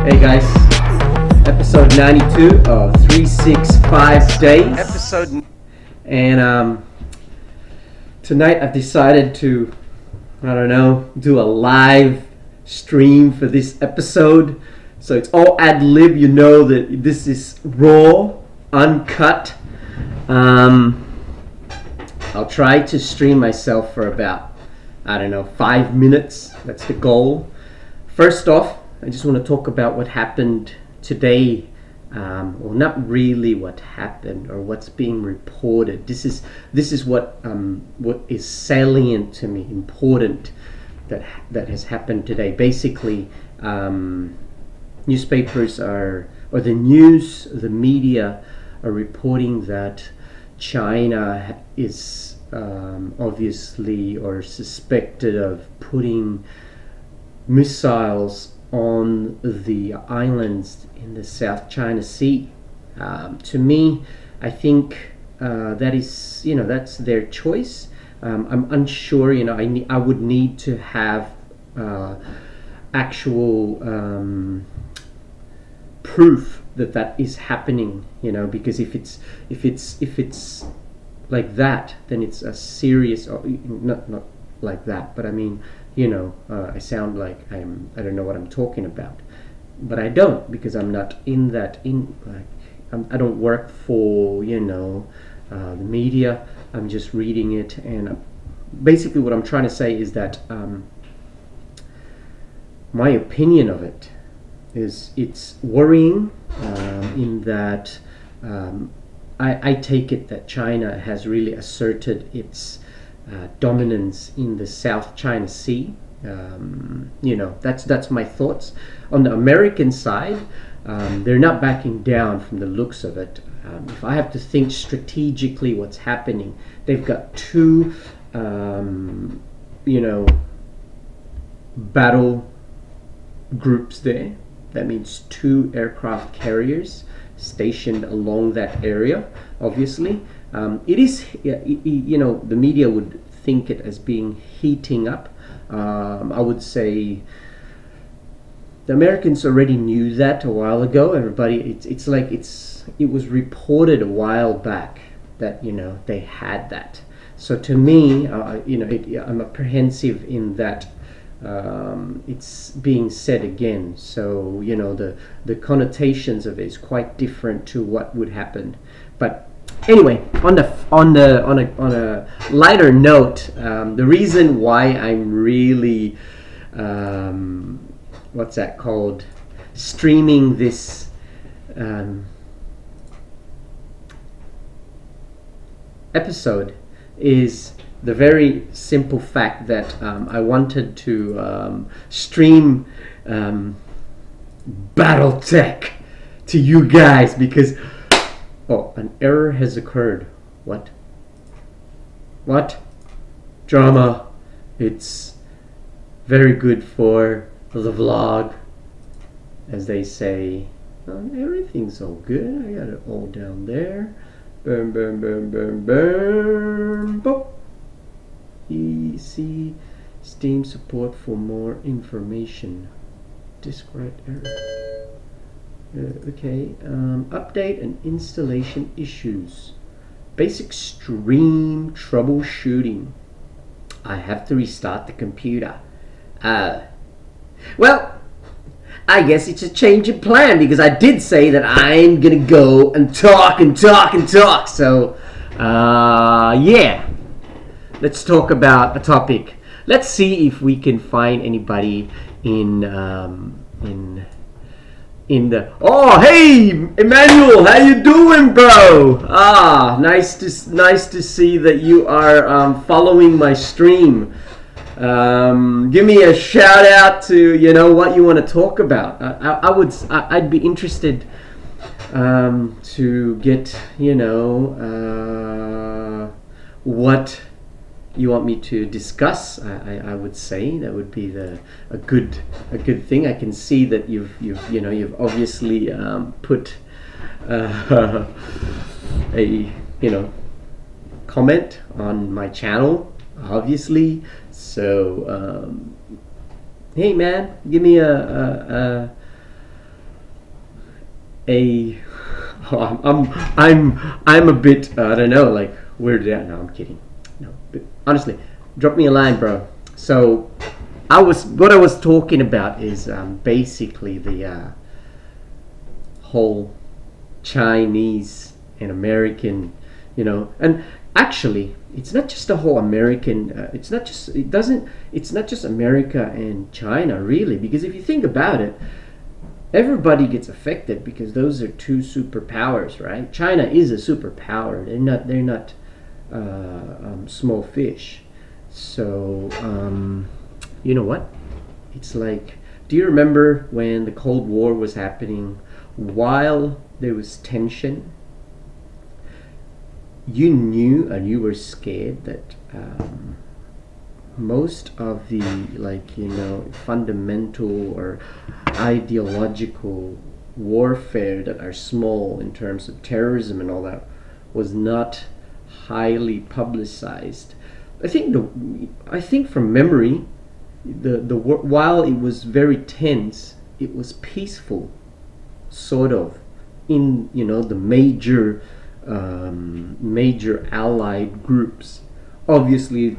Hey guys, episode 92 of 365 Days. And tonight I've decided to, do a live stream for this episode. So it's all ad-lib, you know that this is raw, uncut. I'll try to stream myself for about, 5 minutes. That's the goal. First off, I just want to talk about what happened today. Well, not really what happened or what's being reported. This is what is salient to me, important that has happened today. Basically, newspapers or the news, the media are reporting that China is obviously or suspected of putting missiles on the islands in the South China Sea. To me, I think that is, that's their choice. I'm unsure. I would need to have actual proof that is happening. Because if it's like that, then it's a serious, or not like that, but I mean, I sound like I don't know what I'm talking about, but I don't, because I'm not in that, I don't work for, the media. I'm just reading it, and basically what I'm trying to say is that my opinion of it is it's worrying, in that I take it that China has really asserted its dominance in the South China Sea. That's my thoughts. On the American side, they're not backing down from the looks of it. If I have to think strategically what's happening, they've got two battle groups there. That means two aircraft carriers stationed along that area. Obviously, it is, the media would think it as being heating up. I would say the Americans already knew that a while ago. Everybody, it was reported a while back that they had that. So to me, I'm apprehensive in that it's being said again. So the connotations of it is quite different to what would happen. But anyway, on a lighter note, the reason why I'm really what's that called, streaming this episode is the very simple fact that I wanted to stream BattleTech to you guys, because an error has occurred. What? Drama. It's very good for the vlog, as they say. Everything's all good. I got it all down there. Boop. EC Steam support for more information. Disk write error. Okay. Update and installation issues. Basic stream troubleshooting. I have to restart the computer. Well, I guess it's a change of plan, because I did say that I'm gonna go and talk. So, yeah. Let's talk about a topic. Let's see if we can find anybody in the. Oh, hey, Emmanuel, how you doing, bro? Nice to see that you are following my stream. Give me a shout out to what you want to talk about. I'd be interested to get what you want me to discuss. I would say that would be a good thing. I can see that you've obviously put a comment on my channel, obviously. So hey man, give me a a I'm a bit I don't know, like weirded out. No, I'm kidding. No, but honestly, drop me a line, bro. So what I was talking about is basically the whole Chinese and American, and actually it's not just the whole American. It's not just America and China really, because if you think about it, everybody gets affected because those are two superpowers, right? China is a superpower. They're not small fish. So you know what? It's like, do you remember when the Cold War was happening? While there was tension, you knew and you were scared that most of the fundamental or ideological warfare that are small in terms of terrorism and all that was not highly publicized. I think from memory, while it was very tense, it was peaceful, sort of, in the major allied groups. Obviously,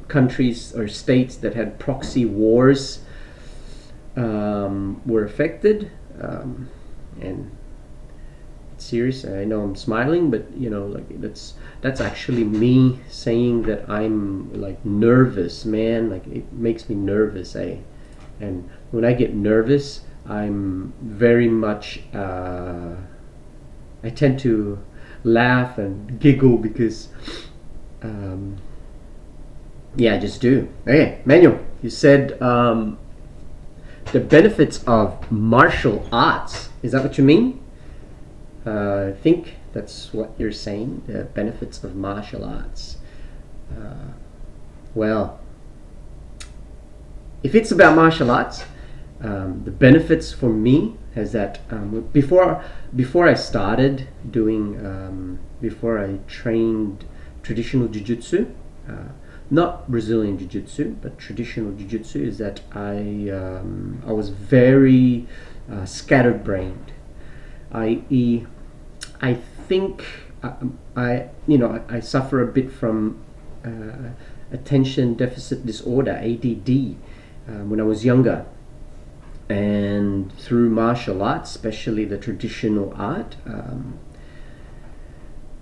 countries or states that had proxy wars were affected, and it's serious. I know I'm smiling, but that's actually me saying that I'm like nervous, man. Like, it makes me nervous, and when I get nervous, I'm very much I tend to laugh and giggle because yeah, I just do. Okay, Manuel, you said the benefits of martial arts. Is that what you mean? I think that's what you're saying, the benefits of martial arts. Well, if it's about martial arts, the benefits for me is that before I started doing, before I trained traditional jujutsu, not Brazilian jiu-jitsu, but traditional jiu-jitsu, is that I was very scattered-brained. I.e., I think I suffer a bit from attention deficit disorder, ADD, when I was younger, and through martial arts, especially the traditional art.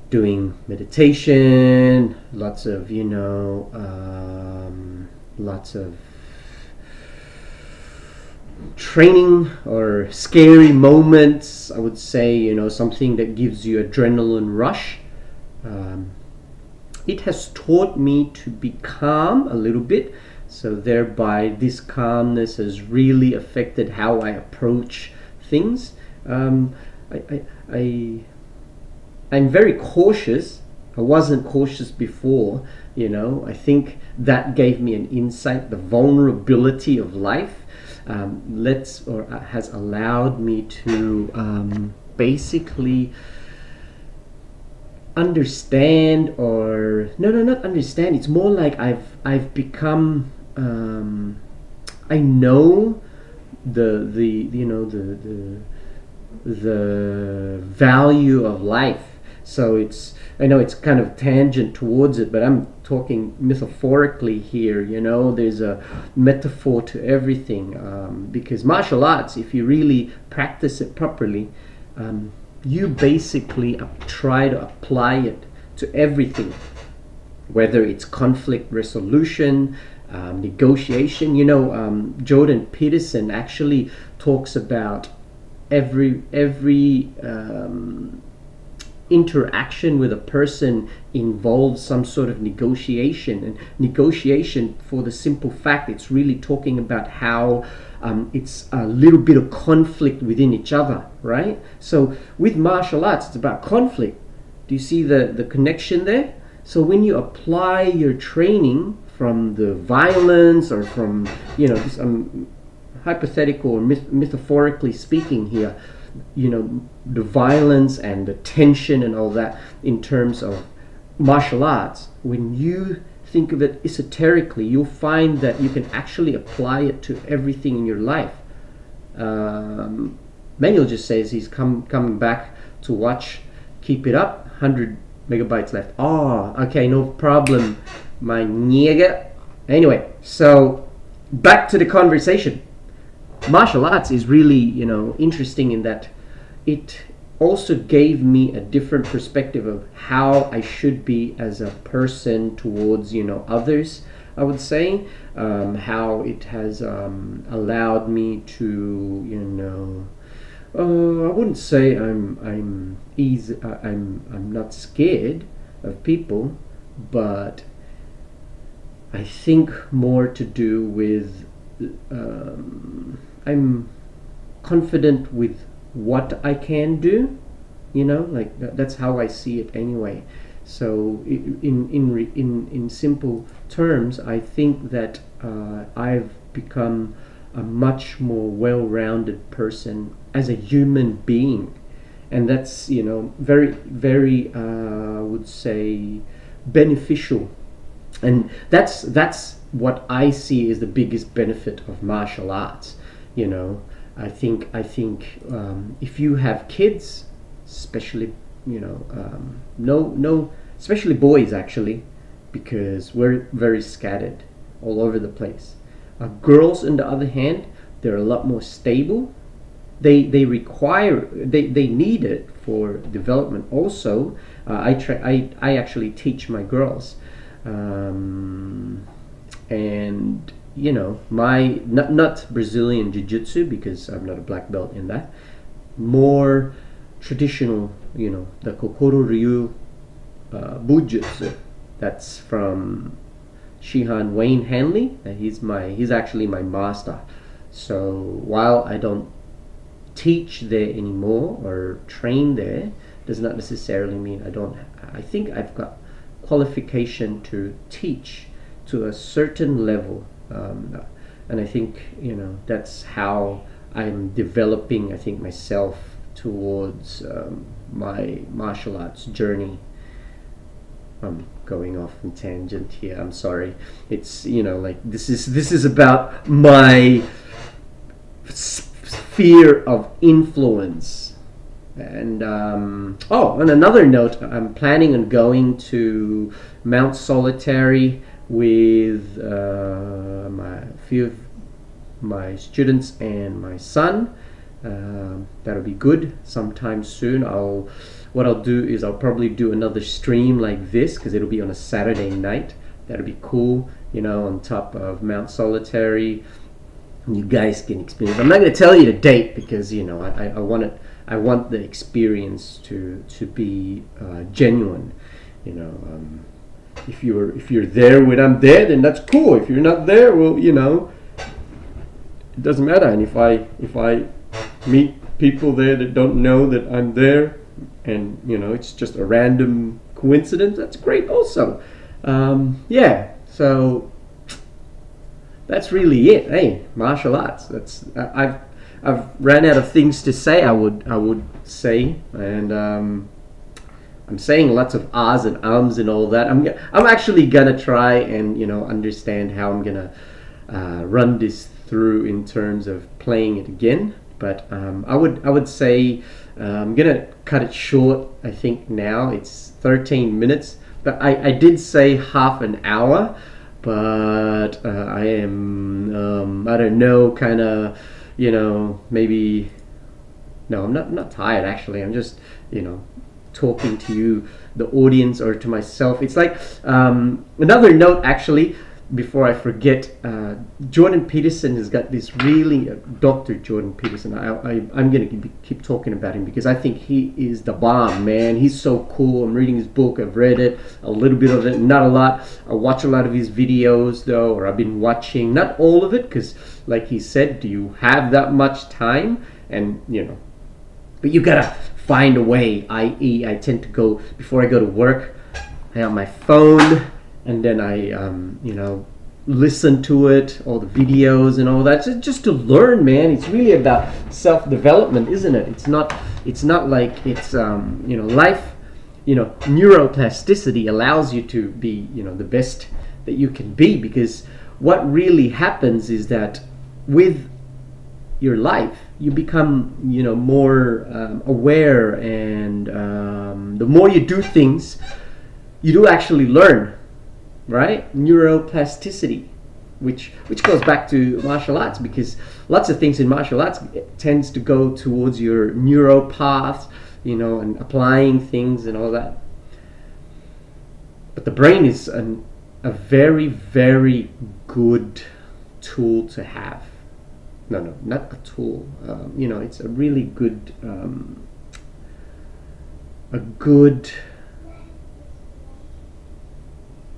Doing meditation, lots of training or scary moments, I would say, something that gives you adrenaline rush. It has taught me to be calm a little bit, so thereby this calmness has really affected how I approach things. I'm very cautious. I wasn't cautious before, I think that gave me an insight. The vulnerability of life has allowed me to basically understand, or not understand. It's more like I've become. I know the value of life. So I know it's kind of tangent towards it, but I'm talking metaphorically here. There's a metaphor to everything, because martial arts, if you really practice it properly, you basically try to apply it to everything, whether it's conflict resolution, negotiation. Jordan Peterson actually talks about every interaction with a person involves some sort of negotiation, and negotiation, for the simple fact, it's really talking about how it's a little bit of conflict within each other, right? So with martial arts, it's about conflict. Do you see the connection there? So when you apply your training from the violence, or from this hypothetical or metaphorically speaking here, the violence and the tension and all that, in terms of martial arts, when you think of it esoterically, you'll find that you can actually apply it to everything in your life. Manuel just says he's coming back to watch. Keep it up. 100 megabytes left. Oh, okay, no problem, my nigga. Anyway, so back to the conversation. Martial arts is really, interesting in that it also gave me a different perspective of how I should be as a person towards, others. I would say how it has allowed me to, I wouldn't say I'm easy. I'm not scared of people, but I think more to do with I'm confident with what I can do. Like that's how I see it anyway. So in simple terms, I think that I've become a much more well-rounded person as a human being, and that's very very I would say beneficial, and that's what I see is the biggest benefit of martial arts. I think if you have kids, especially especially boys actually, because we're very scattered all over the place. Girls, on the other hand, they're a lot more stable. They need it for development. Also, I actually teach my girls, and my not Brazilian jiu-jitsu, because I'm not a black belt in that. More traditional, the Kokoro Ryu Bujutsu. That's from Shihan Wayne Hanley. He's actually my master. So while I don't teach there anymore or train there, does not necessarily mean I think I've got qualification to teach to a certain level, and I think that's how I'm developing, I think, myself towards my martial arts journey. I'm going off on tangent here. I'm sorry. It's like this is about my sphere of influence. And on another note, I'm planning on going to Mount Solitary with a few of my students and my son. That'll be good sometime soon. What I'll do is I'll probably do another stream like this, because it'll be on a Saturday night. That'll be cool, on top of Mount Solitary. You guys can experience. I'm not going to tell you the date because I want the experience to be genuine. If you're there when I'm there, then that's cool. If you're not there, well, it doesn't matter. And if I meet people there that don't know that I'm there, and it's just a random coincidence, that's great also. So that's really it. Hey, martial arts. I've ran out of things to say. I would say, and I'm saying lots of ahs and ums and all that. I'm actually gonna try and understand how I'm gonna run this through in terms of playing it again. But I would say I'm gonna cut it short. I think now it's 13 minutes, but I did say half an hour. But I am I don't know, kind of maybe no. I'm not tired actually. I'm just talking to you, the audience, or to myself. It's like another note actually. Before I forget, Jordan Peterson has got this really Dr. Jordan Peterson. I'm gonna keep talking about him because I think he is the bomb, man. He's so cool. I'm reading his book. I've read it, a little bit of it, not a lot. I watch a lot of his videos though, or I've been watching, not all of it, because like he said, do you have that much time? And but you gotta find a way. I tend to go before I go to work. I have my phone. And then I, listen to it, all the videos and all that, just to learn, man. It's really about self-development, isn't it? It's not like it's, life, neuroplasticity allows you to be, the best that you can be, because what really happens is that with your life, you become, you know, more aware, and the more you do things, you do actually learn, right? Neuroplasticity, which goes back to martial arts, because lots of things in martial arts tends to go towards your neuro paths, you know, and applying things and all that. But the brain is a very, very good tool to have. No, not a tool. You know, it's a really good,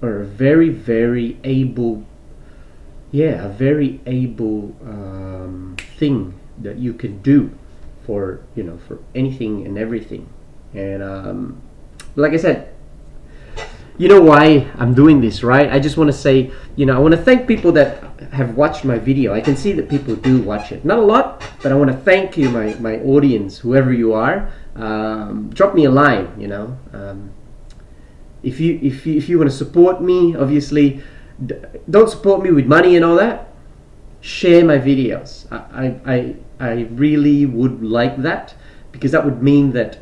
or a very, very able, a very able thing that you can do for, you know, for anything and everything. And like I said, you know why I'm doing this, right? I just want to say, you know, I want to thank people that have watched my video. I can see that people do watch it. Not a lot, but I want to thank you, my audience, whoever you are. Drop me a line, you know. If you want to support me, obviously, don't support me with money and all that. Share my videos. I really would like that, because that would mean that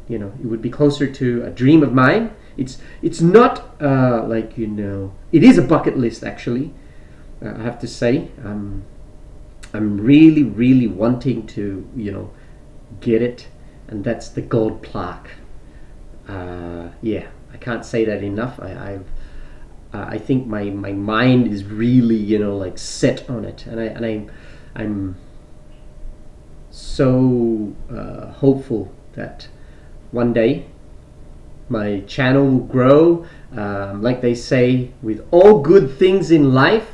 you know, it would be closer to a dream of mine. It's not like, you know, it is a bucket list actually. I have to say, I'm really, really wanting to, you know, get it, and that's the gold plaque. Yeah, I can't say that enough. I think my mind is really, you know, like set on it, and I'm so hopeful that one day my channel will grow. Like they say, with all good things in life,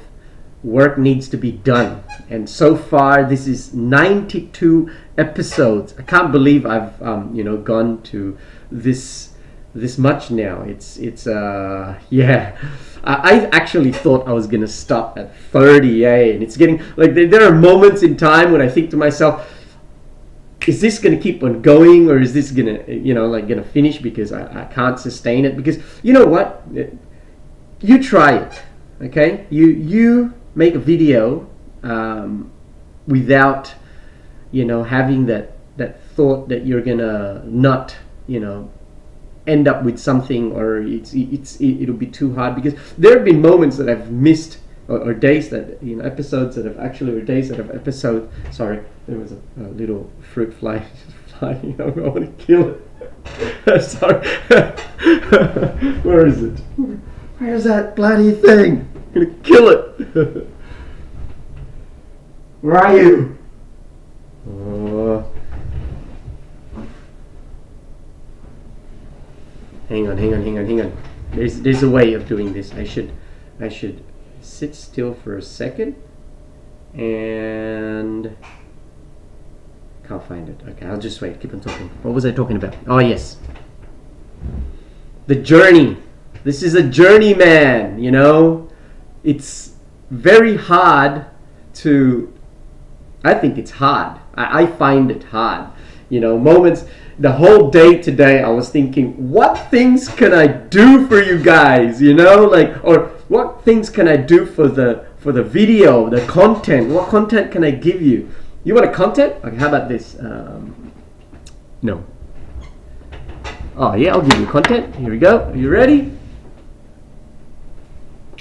work needs to be done. And so far, this is 92 episodes. I can't believe I've you know, gone to this much now. It's yeah. I actually thought I was gonna stop at 30, and it's getting like, there are moments in time when I think to myself, is this gonna keep on going, or is this gonna, you know, like, gonna finish, because I can't sustain it? Because you know what, you try it, okay? You make a video without, you know, having that thought that you're gonna not, you know, end up with something, or it'll be too hard. Because there have been moments that I've missed, or days that, you know, episodes that have actually, or days that have episode, sorry, there was a little fruit fly flying. I want to kill it. Sorry. Where is it? Where's that bloody thing? I'm gonna kill it. Where are you? Hang on. There's a way of doing this. I should sit still for a second, and can't find it. Okay, I'll just wait. Keep on talking. What was I talking about? Oh yes, the journey. This is a journey, man. You know, it's very hard to. I think it's hard. I find it hard. You know, moments. The whole day today, I was thinking, what things can I do for you guys? You know, like, or what things can I do for the video, the content? What content can I give you? You want a content? Okay, how about this? No. Oh yeah, I'll give you content. Here we go. Are you ready?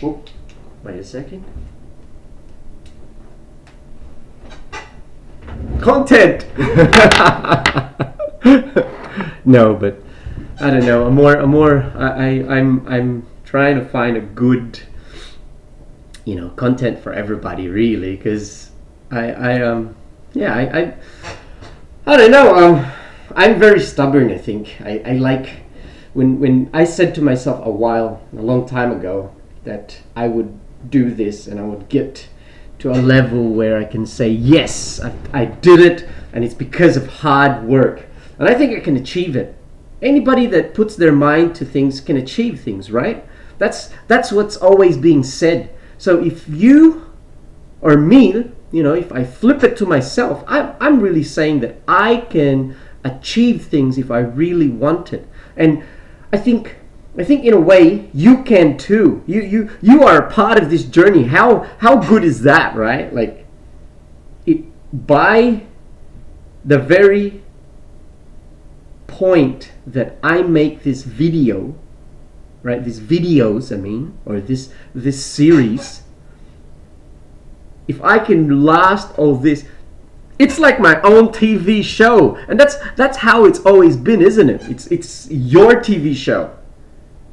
Oh, wait a second. Content. No, but I don't know. I'm trying to find a good, you know, content for everybody, really, because I don't know. I'm very stubborn. I think I like when I said to myself a long time ago that I would do this, and I would get to a level where I can say, yes, I did it, and it's because of hard work. And I think I can achieve it. Anybody that puts their mind to things can achieve things, right? That's what's always being said. So if you or me, you know, if I flip it to myself, I'm really saying that I can achieve things if I really want it. And I think in a way you can too. You are a part of this journey. How good is that, right? Like, by the very point that I make this video, right, these videos, I mean, or this series, if I can last all this, it's like my own TV show, and that's how it's always been, isn't it? It's your TV show,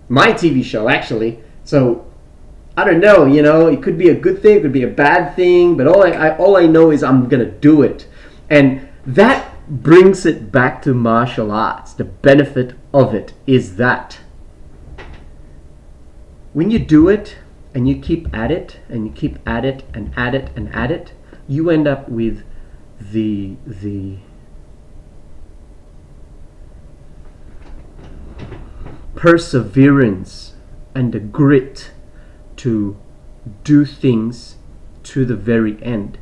my TV show, actually. So I don't know, you know, it could be a good thing, it could be a bad thing, but all I know is I'm gonna do it, and that brings it back to martial arts. The benefit of it is that when you do it and you keep at it and you keep at it and at it and at it, you end up with the perseverance and the grit to do things to the very end,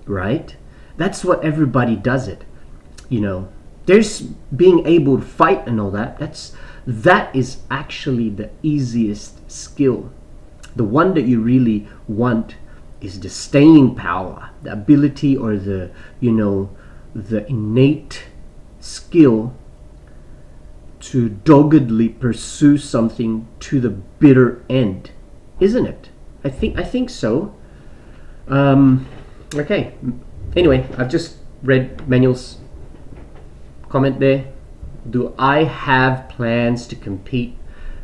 right? That's what everybody does it, you know. There's being able to fight and all that. That is actually the easiest skill. The one that you really want is the staying power, the ability, or the, you know, the innate skill to doggedly pursue something to the bitter end, isn't it? I think so. Okay. Anyway, I've just read Manuel's comment there. Do I have plans to compete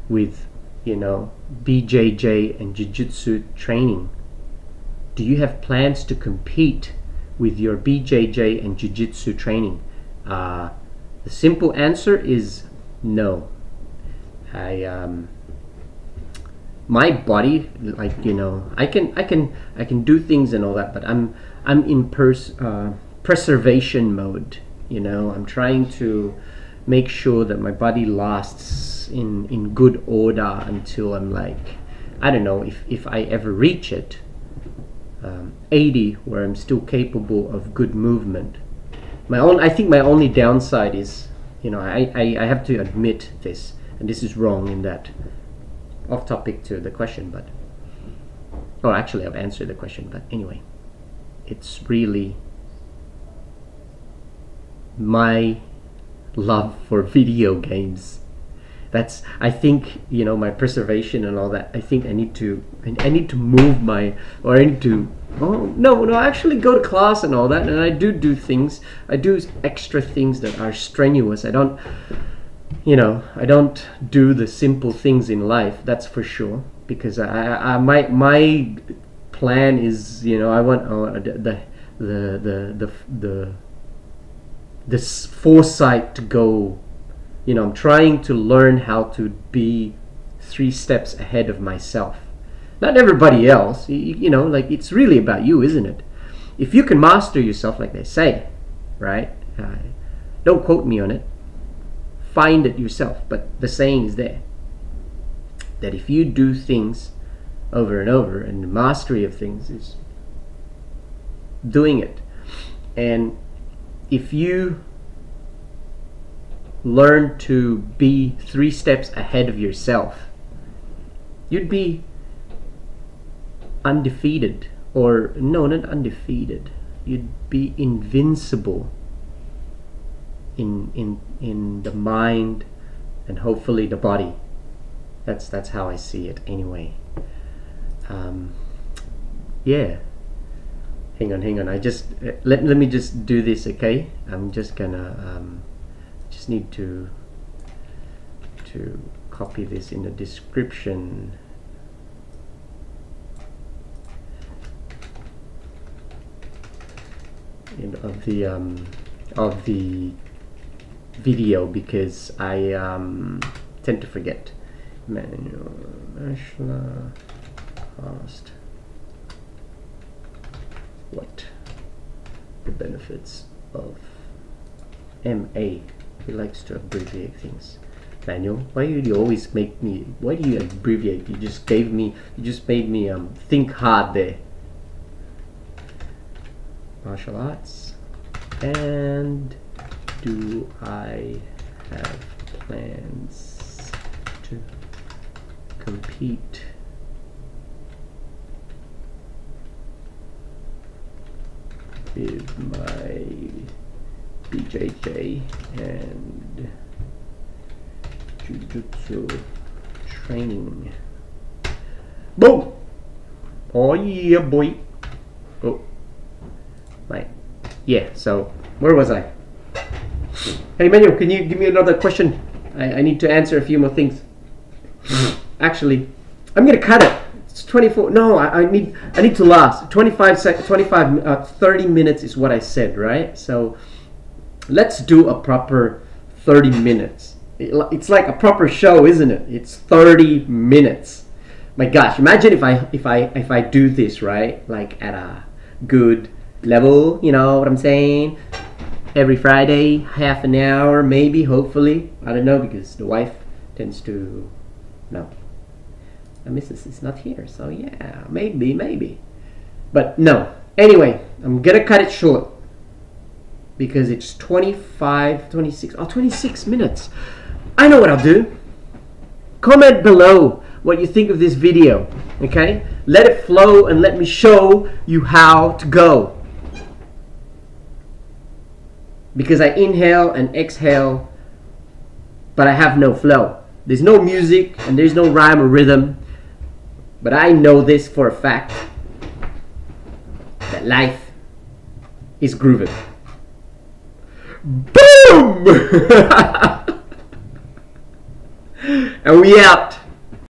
with, you know, BJJ and Jiu-Jitsu training? Do you have plans to compete with your BJJ and Jiu-Jitsu training? The simple answer is no. My body, like, you know, I can do things and all that, but I'm in preservation mode. You know, I'm trying to make sure that my body lasts in good order until I'm like, I don't know, if I ever reach it, 80, where I'm still capable of good movement. I think my only downside is, you know, I have to admit this, and this is wrong in that, off topic to the question, but, or actually I've answered the question, but anyway, it's really my love for video games. That's, I think, you know, my preservation and all that. I think I need to move my, or I need to, actually go to class and all that, and I do things. I do extra things that are strenuous. I don't, you know, I don't do the simple things in life, that's for sure, because my plan is, you know, I want this foresight to go, you know, I'm trying to learn how to be 3 steps ahead of myself, not everybody else. You know, like, it's really about you, isn't it? If you can master yourself, like they say, right? Don't quote me on it, find it yourself, but the saying is there, that if you do things over and over, and the mastery of things is doing it, and if you learn to be 3 steps ahead of yourself, you'd be undefeated, or no, not undefeated, you'd be invincible in the mind and hopefully the body. That's how I see it anyway. Yeah. Hang on. I just let me just do this, okay? I'm just gonna just need to copy this in the description. Of the video, because I tend to forget. Emmanuel Machler asked what the benefits of MA. He likes to abbreviate things. Manuel, why do you always make me, why do you abbreviate? You just made me think hard there. Martial arts. And do I have plans to compete with my BJJ and jujutsu training. Boom! Oh yeah, boy. Oh, right. Yeah. So where was I? Hey, Emmanuel, can you give me another question? I need to answer a few more things. Actually, I'm gonna cut it. It's 24. No, I need to last 30 minutes is what I said, right? So let's do a proper 30 minutes. It's like a proper show, isn't it? It's 30 minutes. My gosh, imagine if I do this, right? Like at a good level, you know what I'm saying? Every Friday, half an hour, maybe, hopefully. I don't know, because the wife tends to, no. The missus is not here, so yeah, maybe. But no. Anyway, I'm gonna cut it short. Because it's 26 minutes. I know what I'll do. Comment below what you think of this video, okay? Let it flow and let me show you how to go. Because I inhale and exhale, but I have no flow. There's no music and there's no rhyme or rhythm. But I know this for a fact, that life is grooving. Boom! And we out.